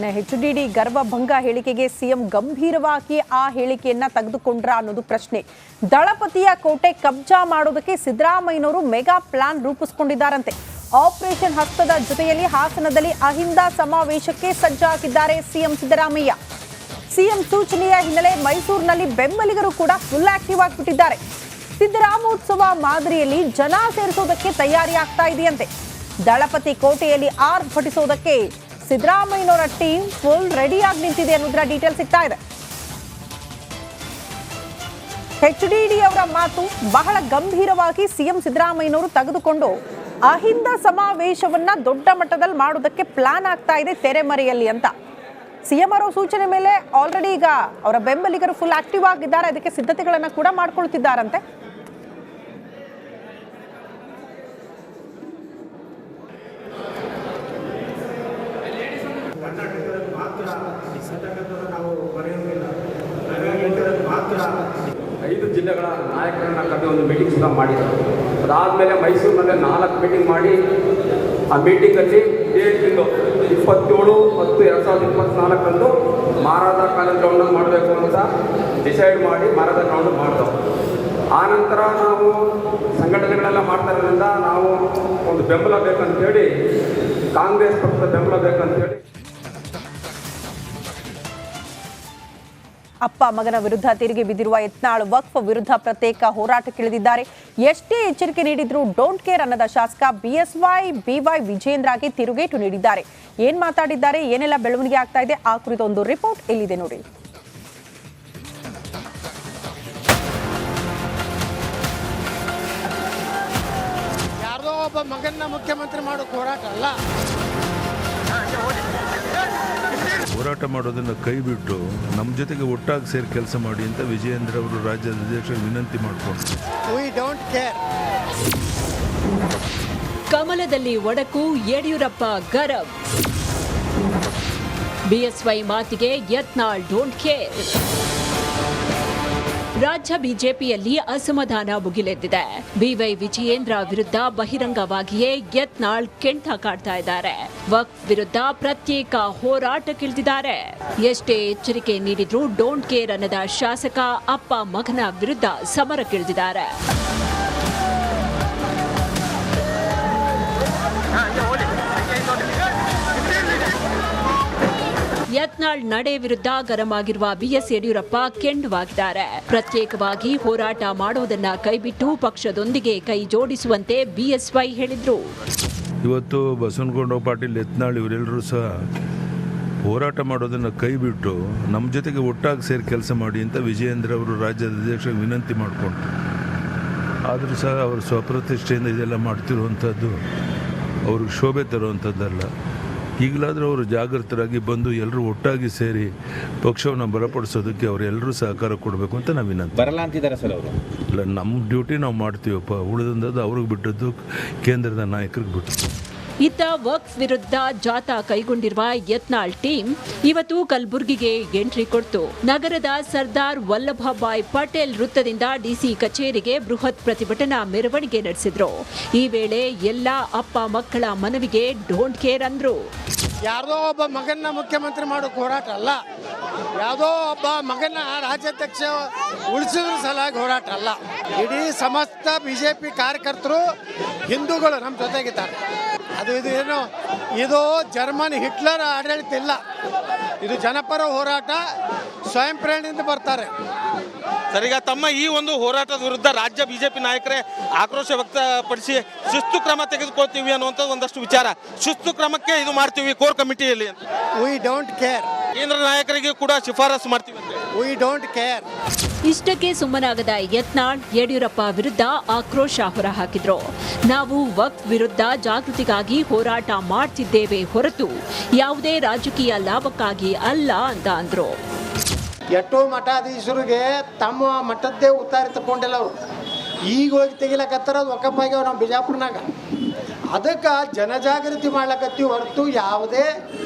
HDD ಗರ್ವಭಂಗ ಹೇಳಿಕೆಗೆ CM ಗಂಭೀರವಾಗಿ ಆ ಹೇಳಿಕೆಯನ್ನ ತೆಗೆದುಕೊಂಡ್ರ ಅನ್ನೋದು ಪ್ರಶ್ನೆ. ದಳಪತಿಯ ಕೋಟೆ ಕಬ್ಜಾ ಮಾಡೋದಕ್ಕೆ ಸಿದ್ದರಾಮಯ್ಯನವರು ಮೆಗಾ ಪ್ಲಾನ್ ರೂಪಿಸಿಕೊಂಡಿದ್ದಾರಂತೆ. ಆಪರೇಷನ್ ಹಸ್ತದ ಜೊತೆಯಲ್ಲಿ ಹಾಸನದಲ್ಲಿ ಅಹಿಂದ ಸಮಾವೇಶಕ್ಕೆ ಸಜ್ಜಾಗಿದ್ದಾರೆ ಸಿಎಂ ಸಿದ್ದರಾಮಯ್ಯ. ಸಿಎಂ ಸೂಚನೆಯ ಹಿನ್ನೆಲೆ ಮೈಸೂರಿನಲ್ಲಿ ಬೆಂಬಲಿಗರು ಕೂಡ ಫುಲ್ ಆಕ್ಟಿವ್ ಆಗಿಬಿಟ್ಟಿದ್ದಾರೆ. ಸಿದ್ದರಾಮೋತ್ಸವ ಮಾದರಿಯಲ್ಲಿ ಜನ ಸೇರಿಸೋದಕ್ಕೆ ತಯಾರಿ ಆಗ್ತಾ ಇದೆಯಂತೆ. ದಳಪತಿ ಕೋಟೆಯಲ್ಲಿ ಆರ್ಭಟಿಸೋದಕ್ಕೆ ಸಿದ್ದರಾಮಯ್ಯನವರ ಟೀಮ್ ಫುಲ್ ರೆಡಿ ಆಗಿ ನಿಂತಿದೆ ಅನ್ನೋದರ ಡೀಟೇಲ್ ಸಿಗ್ತಾ ಇದೆ. HDD ಅವರ ಮಾತು ಬಹಳ ಗಂಭೀರವಾಗಿ ಸಿಎಂ ಸಿದ್ದರಾಮಯ್ಯನವರು ತೆಗೆದುಕೊಂಡು ಅಹಿಂದ ಸಮಾವೇಶವನ್ನ ದೊಡ್ಡ ಮಟ್ಟದಲ್ಲಿ ಮಾಡೋದಕ್ಕೆ ಪ್ಲಾನ್ ಆಗ್ತಾ ಇದೆ ತೆರೆಮರೆಯಲ್ಲಿ ಅಂತ. ಸಿಎಂ ಅವರ ಸೂಚನೆ ಮೇಲೆ ಆಲ್ರೆಡಿ ಈಗ ಅವರ ಬೆಂಬಲಿಗರು ಫುಲ್ ಆಕ್ಟಿವ್ ಆಗಿದ್ದಾರೆ. ಅದಕ್ಕೆ ಸಿದ್ಧತೆಗಳನ್ನ ಕೂಡ ಮಾಡ್ಕೊಳ್ತಿದ್ದಾರಂತೆ. ಐದು ಜಿಲ್ಲೆಗಳ ನಾಯಕರನ್ನ ಕರೆದು ಒಂದು ಮೀಟಿಂಗ್ ಸಹ ಮಾಡಿದರು. ಅದಾದಮೇಲೆ ಮೈಸೂರಿನಲ್ಲೇ 4 ಮೀಟಿಂಗ್ ಮಾಡಿ ಆ ಮೀಟಿಂಗಲ್ಲಿ ಇದೇ ತಿಂಗಳು 27/10/2024 ಮಾರಾದ ಕಾಲೇಜ್ ಗ್ರೌಂಡಲ್ಲಿ ಮಾಡಬೇಕು ಅಂತ ಡಿಸೈಡ್ ಮಾಡಿ ಮಾರಾದ ಗ್ರೌಂಡ್ ಮಾಡಿದೆವು. ಆನಂತರ ನಾವು ಸಂಘಟನೆಗಳೆಲ್ಲ ಮಾಡ್ತಾ ಇರೋದ್ರಿಂದ ನಾವು ಒಂದು ಬೆಂಬಲ ಬೇಕಂತೇಳಿ, ಕಾಂಗ್ರೆಸ್ ಪಕ್ಷದ ಬೆಂಬಲ ಬೇಕಂತೇಳಿ ಅಪ್ಪ ಮಗನ ವಿರುದ್ಧ ತಿರುಗಿ ಬಿದ್ದಿರುವ ಯತ್ನಾಳ್ ವಕ್ಫ್ ವಿರುದ್ಧ ಪ್ರತ್ಯೇಕ ಹೋರಾಟಕ್ಕಿಳಿದಿದ್ದಾರೆ. ಎಷ್ಟೇ ಎಚ್ಚರಿಕೆ ನೀಡಿದ್ರು ಡೋಂಟ್ ಕೇರ್ ಅನ್ನದ ಶಾಸಕ BY ವಿಜೇಂದ್ರಗೆ ತಿರುಗೇಟು ನೀಡಿದ್ದಾರೆ. ಏನ್ ಮಾತಾಡಿದ್ದಾರೆ, ಏನೆಲ್ಲ ಬೆಳವಣಿಗೆ ಆಗ್ತಾ ಇದೆ, ಆ ಕುರಿತ ಒಂದು ರಿಪೋರ್ಟ್ ಎಲ್ಲಿದೆ ನೋಡಿ. ಯಾರ್ದೋ ಒಬ್ಬ ಮಗನ್ನ ಮುಖ್ಯಮಂತ್ರಿ ಮಾಡೋಕೆ ಹೋರಾಟ ಅಲ್ಲ. ಹೋರಾಟ ಮಾಡೋದನ್ನು ಕೈ ಬಿಟ್ಟು ನಮ್ಮ ಜೊತೆಗೆ ಒಟ್ಟಾಗಿ ಸೇರಿ ಕೆಲಸ ಮಾಡಿ ಅಂತ ವಿಜಯೇಂದ್ರ ಅವರು ರಾಜ್ಯದ ಅಧ್ಯಕ್ಷರು ವಿನಂತಿ ಮಾಡಿಕೊಂಡು ಕಮಲದಲ್ಲಿ ಒಡಕು, ಯಡಿಯೂರಪ್ಪ ಗರಂ. BSY ಮಾತಿಗೆ ಯತ್ನಾಳ್ ಡೋಂಟ್ ಕೇರ್. ರಾಜ್ಯ ಬಿಜೆಪಿಯಲ್ಲಿ ಅಸಮಾಧಾನ ಮುಗಿಲೆದ್ದಿದೆ. BY ವಿಜಯೇಂದ್ರ ವಿರುದ್ಧ ಬಹಿರಂಗವಾಗಿಯೇ ಯತ್ನಾಳ್ ಕೆಂಟ ಕಾಡ್ತಾ ಇದ್ದಾರೆ. ವಕ್ಫ್ ವಿರುದ್ಧ ಪ್ರತ್ಯೇಕ ಹೋರಾಟಕ್ಕಿಳಿದಿದ್ದಾರೆ. ಎಷ್ಟೇ ಎಚ್ಚರಿಕೆ ನೀಡಿದ್ರೂ ಡೋಂಟ್ ಕೇರ್ ಅನ್ನದ ಶಾಸಕ ಅಪ್ಪ ಮಗನ ವಿರುದ್ಧ ಸಮರಕ್ಕಿಳಿದಿದ್ದಾರೆ. ಯತ್ನಾಳ್ ನಡೆ ವಿರುದ್ಧ ಗರಂ ಆಗಿರುವ BS ಯಡಿಯೂರಪ್ಪ ಕೆಂಡವಾಗಿದ್ದಾರೆ. ಪ್ರತ್ಯೇಕವಾಗಿ ಹೋರಾಟ ಮಾಡುವುದನ್ನ ಕೈಬಿಟ್ಟು ಪಕ್ಷದೊಂದಿಗೆ ಕೈ ಜೋಡಿಸುವಂತೆ BSY ಹೇಳಿದ್ರು. ಇವತ್ತು ಬಸವನಗೌಡ ಪಾಟೀಲ್, ಯತ್ನಾಳ್ ಇವರೆಲ್ಲರೂ ಸಹ ಹೋರಾಟ ಮಾಡೋದನ್ನು ಕೈ ಬಿಟ್ಟು ನಮ್ಮ ಜೊತೆಗೆ ಒಟ್ಟಾಗಿ ಸೇರಿ ಕೆಲಸ ಮಾಡಿ ಅಂತ ವಿಜಯೇಂದ್ರ ಅವರು ರಾಜ್ಯದ ಅಧ್ಯಕ್ಷರು ವಿನಂತಿ ಮಾಡಿಕೊಂಡು, ಆದರೂ ಸಹ ಅವರು ಸ್ವಪ್ರತಿಷ್ಠೆಯಿಂದ ಇದೆಲ್ಲ ಮಾಡ್ತಿರುವಂಥದ್ದು ಅವ್ರಿಗೆ ಶೋಭೆ ತರುವಂಥದ್ದಲ್ಲ. ಈಗಲಾದರೂ ಅವರು ಜಾಗೃತರಾಗಿ ಬಂದು ಎಲ್ಲರೂ ಒಟ್ಟಾಗಿ ಸೇರಿ ಪಕ್ಷವನ್ನು ಬಲಪಡಿಸೋದಕ್ಕೆ ಅವರೆಲ್ಲರೂ ಸಹಕಾರ ಕೊಡಬೇಕು ಅಂತ ನಾವು ವಿನಂತಿ. ಬರಲ್ಲ ಅಂತಿದ್ದಾರೆ ಸರ್ ಅವರು. ಇಲ್ಲ, ನಮ್ಮ ಡ್ಯೂಟಿ ನಾವು ಮಾಡ್ತೀವಪ್ಪ, ಉಳಿದಂಥದ್ದು ಅವ್ರಿಗೆ ಬಿಟ್ಟದ್ದು ಕೇಂದ್ರದ ನಾಯಕರಿಗೆ ಬಿಟ್ಟು. ಇತ್ತ ವಕ್ಫ್ ವಿರುದ್ಧ ಜಾಥಾ ಕೈಗೊಂಡಿರುವ ಯತ್ನಾಳ್ ಟೀಮ್ ಇವತ್ತು ಕಲಬುರಗಿಗೆ ಎಂಟ್ರಿ ಕೊಡ್ತು. ನಗರದ ಸರ್ದಾರ್ ವಲ್ಲಭಭಾಯ್ ಪಟೇಲ್ ವೃತ್ತದಿಂದ DC ಕಚೇರಿಗೆ ಬೃಹತ್ ಪ್ರತಿಭಟನಾ ಮೆರವಣಿಗೆ ನಡೆಸಿದ್ರು. ಈ ವೇಳೆ ಎಲ್ಲ ಅಪ್ಪ ಮಕ್ಕಳ ಮನವಿಗೆ ಡೋಂಟ್ ಕೇರ್ ಅಂದ್ರು. ಯಾರ್ದೋ ಒಬ್ಬ ಮಗನ್ನ ಮುಖ್ಯಮಂತ್ರಿ ಮಾಡೋಕೆ ಹೋರಾಟ ಅಲ್ಲ. ಯಾವುದೋ ಒಬ್ಬ ಮಗನ ರಾಜ್ಯಾಧ್ಯಕ್ಷ ಉಳಿಸಿದ್ರ ಸಲುವಾಗಿ ಹೋರಾಟ ಅಲ್ಲ. ಇಡೀ ಸಮಸ್ತ BJP ಕಾರ್ಯಕರ್ತರು ಹಿಂದೂಗಳು ನಮ್ಮ ಜೊತೆಗಿದ್ದಾರೆ. ಇದು ಜರ್ಮನ್ ಹಿಟ್ಲರ್ ಆಡಳಿತ ಇಲ್ಲ. ಇದು ಜನಪರ ಹೋರಾಟ, ಸ್ವಯಂ ಪ್ರೇರಣೆಯಿಂದ ಬರ್ತಾರೆ. ಸರ್, ಈಗ ತಮ್ಮ ಈ ಒಂದು ಹೋರಾಟದ ವಿರುದ್ಧ ರಾಜ್ಯ BJP ನಾಯಕರೇ ಆಕ್ರೋಶ ವ್ಯಕ್ತಪಡಿಸಿ ಶಿಸ್ತು ಕ್ರಮ ತೆಗೆದುಕೊಳ್ತೀವಿ ಅನ್ನುವಂಥದ್ದು ಒಂದಷ್ಟು ವಿಚಾರ. ಶಿಸ್ತು ಕ್ರಮಕ್ಕೆ ಇದು ಮಾಡ್ತೀವಿ ಕೋರ್ ಕಮಿಟಿಯಲ್ಲಿ. We don't care. ಕೇಂದ್ರ ನಾಯಕರಿಗೆ ಕೂಡ ಶಿಫಾರಸು ಮಾಡ್ತೀವಿ. We don't care. ಇಷ್ಟಕ್ಕೆ ಸುಮ್ಮನಾಗದ ಯತ್ನಾಳ್ ಯಡಿಯೂರಪ್ಪ ವಿರುದ್ಧ ಆಕ್ರೋಶ ಹೊರಹಾಕಿದ್ರು. ನಾವು ವಕ್ಫ್ ವಿರುದ್ಧ ಜಾಗೃತಿಗಾಗಿ ಹೋರಾಟ ಮಾಡ್ತಿದ್ದೇವೆ ಹೊರತು ಯಾವುದೇ ರಾಜಕೀಯ ಲಾಭಕ್ಕಾಗಿ ಅಲ್ಲ ಅಂತ ಅಂದ್ರು. ಎಷ್ಟೋ ಮಠಾಧೀಶರಿಗೆ ತಮ್ಮ ಮಠದ್ದೇ ಉತ್ತಾರ ತಗೊಂಡಿಲ್ಲ ಅವರು. ಈಗ ಹೋಗಿ ತೆಗಿಲಕತ್ತಾರ ವಕಫ್ ಆಗ್ಯಾವ ನಮ್ಮ ಬಿಜಾಪುರನಾಗ. ಅದಕ್ಕೆ ಜನಜಾಗೃತಿ ಮಾಡ್ಲಕತ್ತೀವಿ ಹೊರತು ಯಾವುದೇ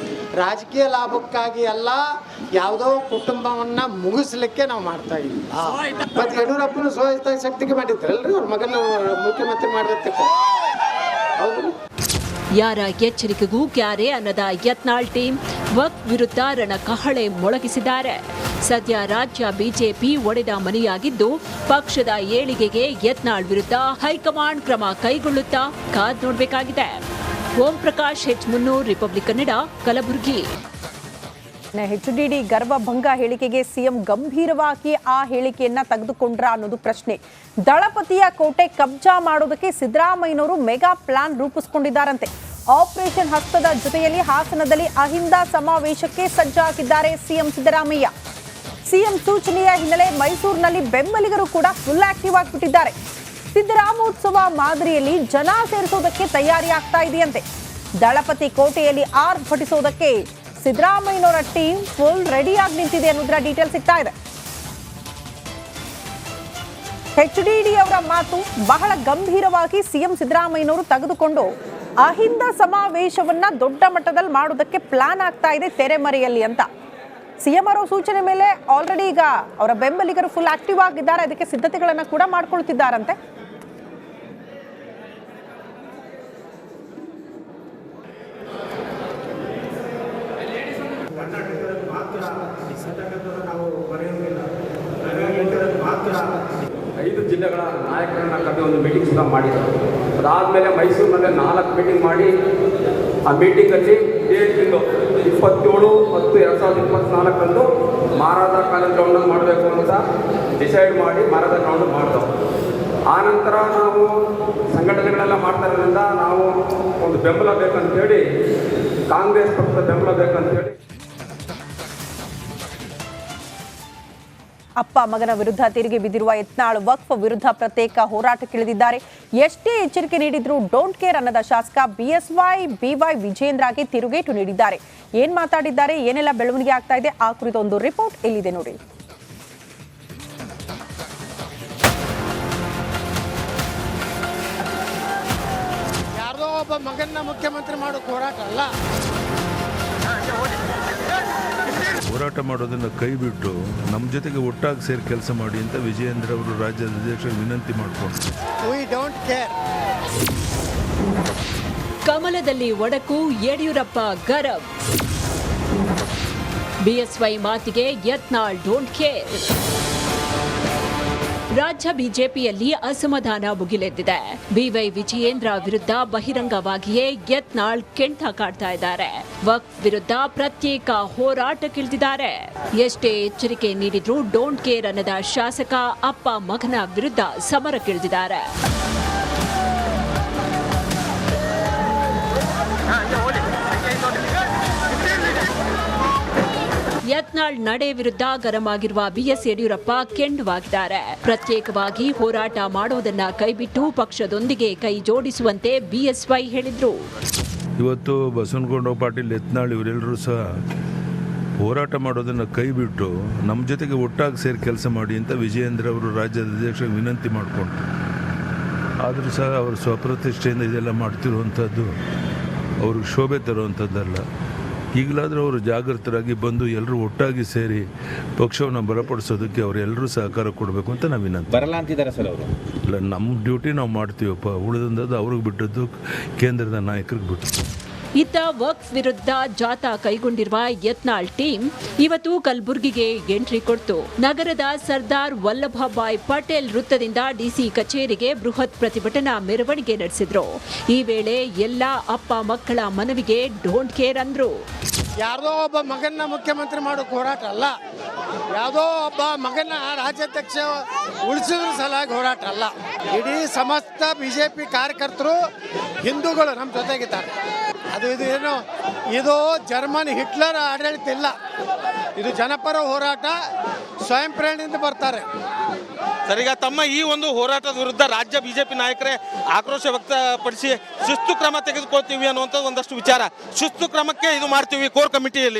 ರಾಜಕೀಯ ಲಾಭಕ್ಕಾಗಿ ಅಲ್ಲ, ಯಾವುದೋ ಕುಟುಂಬವನ್ನು ಮುಗಿಸ್ಲಿಕ್ಕೆ ನಾವು ಮಾಡ್ತಾ ಇದ್ದೀವಿ. ಮತ್ತು ಯಡಿಯೂರಪ್ಪನ ಸ್ವಹಿತ ಶಕ್ತಿಗೆ ಮಾಡಿದ್ರಲ್ರಿ ಅವ್ರ ಮಗನ ಮುಖ್ಯಮಂತ್ರಿ ಮಾಡಿರ್ತಕ್ಕ. ಹೌದು, ಯಾರ ಎಚ್ಚರಿಕೆಗೂ ಕ್ಯಾರೆ ಅನ್ನದ ಯತ್ನಾಳ್ ಟೀಮ್ ವಕ್ಫ್ ವಿರುದ್ಧ ರಣಕಹಳೆ ಮೊಳಗಿಸಿದ್ದಾರೆ. ಸದ್ಯ ರಾಜ್ಯ ಬಿಜೆಪಿ ಒಡೆದ ಮನೆಯಾಗಿದ್ದು, ಪಕ್ಷದ ಏಳಿಗೆಗೆ ಯತ್ನಾಳ್ ವಿರುದ್ಧ ಹೈಕಮಾಂಡ್ ಕ್ರಮ ಕೈಗೊಳ್ಳುತ್ತಾ ಕಾದ್ ನೋಡಬೇಕಾಗಿದೆ. ಓಂ ಪ್ರಕಾಶ್ ಮುನ್ನೂರ್, ರಿಪಬ್ಲಿಕ್ ಕನ್ನಡ, ಕಲಬುರಗಿ. HDD ಗರ್ವಭಂಗ ಹೇಳಿಕೆಗೆ ಸಿಎಂ ಗಂಭೀರವಾಗಿ ಆ ಹೇಳಿಕೆಯನ್ನ ತೆಗೆದುಕೊಂಡ್ರ ಅನ್ನೋದು ಪ್ರಶ್ನೆ. ದಳಪತಿಯ ಕೋಟೆ ಕಬ್ಜಾ ಮಾಡೋದಕ್ಕೆ ಸಿದ್ದರಾಮಯ್ಯನವರು ಮೆಗಾ ಪ್ಲಾನ್ ರೂಪಿಸಿಕೊಂಡಿದ್ದಾರಂತೆ. ಆಪರೇಷನ್ ಹಸ್ತದ ಜೊತೆಯಲ್ಲಿ ಹಾಸನದಲ್ಲಿ ಅಹಿಂದ ಸಮಾವೇಶಕ್ಕೆ ಸಜ್ಜಾಗಿದ್ದಾರೆ ಸಿಎಂ ಸಿದ್ದರಾಮಯ್ಯ. ಸಿಎಂ ಸೂಚನೆಯ ಹಿನ್ನೆಲೆ ಮೈಸೂರಿನಲ್ಲಿ ಬೆಂಬಲಿಗರು ಕೂಡ ಫುಲ್ ಆಕ್ಟಿವ್ ಆಗಿಬಿಟ್ಟಿದ್ದಾರೆ. ಸಿದ್ದರಾಮೋತ್ಸವ ಮಾದರಿಯಲ್ಲಿ ಜನ ಸೇರಿಸೋದಕ್ಕೆ ತಯಾರಿ ಆಗ್ತಾ ಇದೆಯಂತೆ. ದಳಪತಿ ಕೋಟೆಯಲ್ಲಿ ಆರ್ಭಟಿಸೋದಕ್ಕೆ ಸಿದ್ದರಾಮಯ್ಯನವರ ಟೀಮ್ ಫುಲ್ ರೆಡಿ ಆಗಿ ನಿಂತಿದೆ ಅನ್ನೋದರ ಡೀಟೇಲ್ ಸಿಗ್ತಾ ಇದೆ. HDD ಅವರ ಮಾತು ಬಹಳ ಗಂಭೀರವಾಗಿ ಸಿಎಂ ಸಿದ್ದರಾಮಯ್ಯನವರು ತೆಗೆದುಕೊಂಡು ಅಹಿಂದ ಸಮಾವೇಶವನ್ನ ದೊಡ್ಡ ಮಟ್ಟದಲ್ಲಿ ಮಾಡೋದಕ್ಕೆ ಪ್ಲಾನ್ ಆಗ್ತಾ ಇದೆ ತೆರೆಮರೆಯಲ್ಲಿ ಅಂತ. ಸಿಎಂ ಅವರ ಸೂಚನೆ ಮೇಲೆ ಆಲ್ರೆಡಿ ಈಗ ಅವರ ಬೆಂಬಲಿಗರು ಫುಲ್ ಆಕ್ಟಿವ್ ಆಗಿದ್ದಾರೆ. ಅದಕ್ಕೆ ಸಿದ್ಧತೆಗಳನ್ನ ಕೂಡ ಮಾಡ್ಕೊಳ್ತಿದ್ದಾರಂತೆ. ಐದು ಜಿಲ್ಲೆಗಳ ನಾಯಕರನ್ನ ಕರೆದು ಒಂದು ಮೀಟಿಂಗ್ ಕೂಡ ಮಾಡಿದರು. ಅದಾದಮೇಲೆ ಮೈಸೂರಿನಲ್ಲಿ 4 ಮೀಟಿಂಗ್ ಮಾಡಿ ಆ ಮೀಟಿಂಗಲ್ಲಿ ಇದೇ ತಿಂಗಳು 27/10/2024 ಮಾರಾದ ಕಾಲೇಜ್ ಗ್ರೌಂಡಲ್ಲಿ ಮಾಡಬೇಕು ಅಂತ ಡಿಸೈಡ್ ಮಾಡಿ ಮಾರಾದ ಗ್ರೌಂಡ್ ಮಾಡಿದೆವು. ಆನಂತರ ನಾವು ಸಂಘಟನೆಗಳೆಲ್ಲ ಮಾಡ್ತಾ ಇರೋದ್ರಿಂದ ನಾವು ಒಂದು ಬೆಂಬಲ ಬೇಕಂತೇಳಿ, ಕಾಂಗ್ರೆಸ್ ಪಕ್ಷದ ಬೆಂಬಲ ಬೇಕಂತೇಳಿ ಅಪ್ಪ ಮಗನ ವಿರುದ್ಧ ತಿರುಗಿ ಬಿದ್ದಿರುವ ಯತ್ನಾಳ್ ವಕ್ಫ್ ವಿರುದ್ಧ ಪ್ರತ್ಯೇಕ ಹೋರಾಟಕ್ಕಿಳಿದಿದ್ದಾರೆ. ಎಷ್ಟೇ ಎಚ್ಚರಿಕೆ ನೀಡಿದ್ರು ಡೋಂಟ್ ಕೇರ್ ಅನ್ನದ ಶಾಸಕ BY ವಿಜೇಂದ್ರಗೆ ತಿರುಗೇಟು ನೀಡಿದ್ದಾರೆ. ಏನ್ ಮಾತಾಡಿದ್ದಾರೆ, ಏನೆಲ್ಲ ಬೆಳವಣಿಗೆ ಆಗ್ತಾ ಇದೆ, ಆ ಕುರಿತ ಒಂದು ರಿಪೋರ್ಟ್ ಎಲ್ಲಿದೆ ನೋಡಿ. ಯಾರ್ದೋ ಒಬ್ಬ ಮಗನ್ನ ಮುಖ್ಯಮಂತ್ರಿ ಮಾಡೋಕೆ ಹೋರಾಟ ಅಲ್ಲ. ಹೋರಾಟ ಮಾಡೋದನ್ನು ಕೈ ಬಿಟ್ಟು ನಮ್ಮ ಜೊತೆಗೆ ಒಟ್ಟಾಗಿ ಸೇರಿ ಕೆಲಸ ಮಾಡಿ ಅಂತ ವಿಜಯೇಂದ್ರ ಅವರು ರಾಜ್ಯದ ಅಧ್ಯಕ್ಷರಿಗೆ ವಿನಂತಿ ಮಾಡಿಕೊಂಡು ವಿ ಡೋಂಟ್ ಕೇರ್. ಕಮಲದಲ್ಲಿ ಒಡಕು, ಯಡಿಯೂರಪ್ಪ ಗರಂ. BSY ಮಾತಿಗೆ ಯತ್ನಾಳ್ ಡೋಂಟ್ ಕೇರ್. ರಾಜ್ಯ ಬಿಜೆಪಿಯಲ್ಲಿ ಅಸಮಾಧಾನ ಭುಗಿಲೆದ್ದಿದೆ. BY ವಿಜಯೇಂದ್ರ ವಿರುದ್ಧ ಬಹಿರಂಗವಾಗಿಯೇ ಯತ್ನಾಳ್ ಕೆಂಟ ಕಾಡ್ತಾ ಇದ್ದಾರೆ. ವಕ್ಫ್ ವಿರುದ್ಧ ಪ್ರತ್ಯೇಕ ಹೋರಾಟಕ್ಕಿಳಿದಿದ್ದಾರೆ. ಎಷ್ಟೇ ಎಚ್ಚರಿಕೆ ನೀಡಿದ್ರೂ ಡೋಂಟ್ ಕೇರ್ ಅನ್ನದ ಶಾಸಕ ಅಪ್ಪ ಮಗನ ವಿರುದ್ಧ ಸಮರಕ್ಕಿಳಿದಿದ್ದಾರೆ. ಯತ್ನಾಳ್ ನಡೆ ವಿರುದ್ಧ ಗರಂ ಆಗಿರುವ BS ಯಡಿಯೂರಪ್ಪ ಕೆಂಡವಾಗಿದ್ದಾರೆ. ಪ್ರತ್ಯೇಕವಾಗಿ ಹೋರಾಟ ಮಾಡುವುದನ್ನ ಕೈಬಿಟ್ಟು ಪಕ್ಷದೊಂದಿಗೆ ಕೈ ಜೋಡಿಸುವಂತೆ BSY ಹೇಳಿದ್ರು. ಇವತ್ತು ಬಸವನಗೌಡ ಪಾಟೀಲ್, ಯತ್ನಾಳ್ ಇವರೆಲ್ಲರೂ ಸಹ ಹೋರಾಟ ಮಾಡೋದನ್ನು ಕೈ ಬಿಟ್ಟು ನಮ್ಮ ಜೊತೆಗೆ ಒಟ್ಟಾಗಿ ಸೇರಿ ಕೆಲಸ ಮಾಡಿ ಅಂತ ವಿಜಯೇಂದ್ರ ಅವರು ರಾಜ್ಯದ ಅಧ್ಯಕ್ಷರಿಗೆ ವಿನಂತಿ ಮಾಡಿಕೊಂಡು, ಆದರೂ ಸಹ ಅವರು ಸ್ವಪ್ರತಿಷ್ಠೆಯಿಂದ ಇದೆಲ್ಲ ಮಾಡ್ತಿರುವಂಥದ್ದು ಅವ್ರಿಗೆ ಶೋಭೆ ತರುವಂಥದ್ದಲ್ಲ. ಈಗಲಾದರೂ ಅವರು ಜಾಗೃತರಾಗಿ ಬಂದು ಎಲ್ಲರೂ ಒಟ್ಟಾಗಿ ಸೇರಿ ಪಕ್ಷವನ್ನು ಬಲಪಡಿಸೋದಕ್ಕೆ ಅವರೆಲ್ಲರೂ ಸಹಕಾರ ಕೊಡಬೇಕು ಅಂತ ನಾವು ವಿನಂತಿ. ಬರಲ್ಲ ಅಂತಿದ್ದಾರೆ ಸರ್ ಅವರು. ಇಲ್ಲ, ನಮ್ಮ ಡ್ಯೂಟಿ ನಾವು ಮಾಡ್ತೀವಪ್ಪ, ಉಳಿದಂಥದ್ದು ಅವ್ರಿಗೆ ಬಿಟ್ಟದ್ದು, ಕೇಂದ್ರದ ನಾಯಕರಿಗೆ ಬಿಟ್ಟು. ಇತ್ತ ವಕ್ಫ್ ವಿರುದ್ಧ ಜಾಥಾ ಕೈಗೊಂಡಿರುವ ಯತ್ನಾಳ್ ಟೀಮ್ ಇವತ್ತು ಕಲಬುರಗಿಗೆ ಎಂಟ್ರಿ ಕೊಡ್ತು. ನಗರದ ಸರ್ದಾರ್ ವಲ್ಲಭಭಾಯ್ ಪಟೇಲ್ ವೃತ್ತದಿಂದ DC ಕಚೇರಿಗೆ ಬೃಹತ್ ಪ್ರತಿಭಟನಾ ಮೆರವಣಿಗೆ ನಡೆಸಿದ್ರು. ಈ ವೇಳೆ ಎಲ್ಲ ಅಪ್ಪ ಮಕ್ಕಳ ಮನವಿಗೆ ಡೋಂಟ್ ಕೇರ್ ಅಂದ್ರು. ಯಾರ್ದೋ ಒಬ್ಬ ಮಗನ್ನ ಮುಖ್ಯಮಂತ್ರಿ ಮಾಡೋಕೆ ಹೋರಾಟ ಅಲ್ಲ. ಯಾವುದೋ ಒಬ್ಬ ಮಗನ ರಾಜ್ಯಾಧ್ಯಕ್ಷ ಉಳಿಸಿದ್ರ ಸಲುವಾಗಿ ಹೋರಾಟ ಅಲ್ಲ. ಇಡೀ ಸಮಸ್ತ BJP ಕಾರ್ಯಕರ್ತರು ಹಿಂದೂಗಳು ನಮ್ಮ ಜೊತೆಗಿದ್ದಾರೆ. ಇದು ಜರ್ಮನ್ ಹಿಟ್ಲರ್ ಆಡಳಿತ ಇಲ್ಲ. ಇದು ಜನಪರ ಹೋರಾಟ, ಸ್ವಯಂ ಪ್ರೇರಣೆಯಿಂದ ಬರ್ತಾರೆ. ಸರ್, ಈಗ ತಮ್ಮ ಈ ಒಂದು ಹೋರಾಟದ ವಿರುದ್ಧ ರಾಜ್ಯ ಬಿಜೆಪಿ ನಾಯಕರೇ ಆಕ್ರೋಶ ವ್ಯಕ್ತಪಡಿಸಿ ಶಿಸ್ತು ಕ್ರಮ ತೆಗೆದುಕೊಳ್ತೀವಿ ಅನ್ನುವಂಥದ್ದು ಒಂದಷ್ಟು ವಿಚಾರ. ಶಿಸ್ತು ಕ್ರಮಕ್ಕೆ ಇದು ಮಾಡ್ತೀವಿ ಕೋರ್ ಕಮಿಟಿಯಲ್ಲಿ.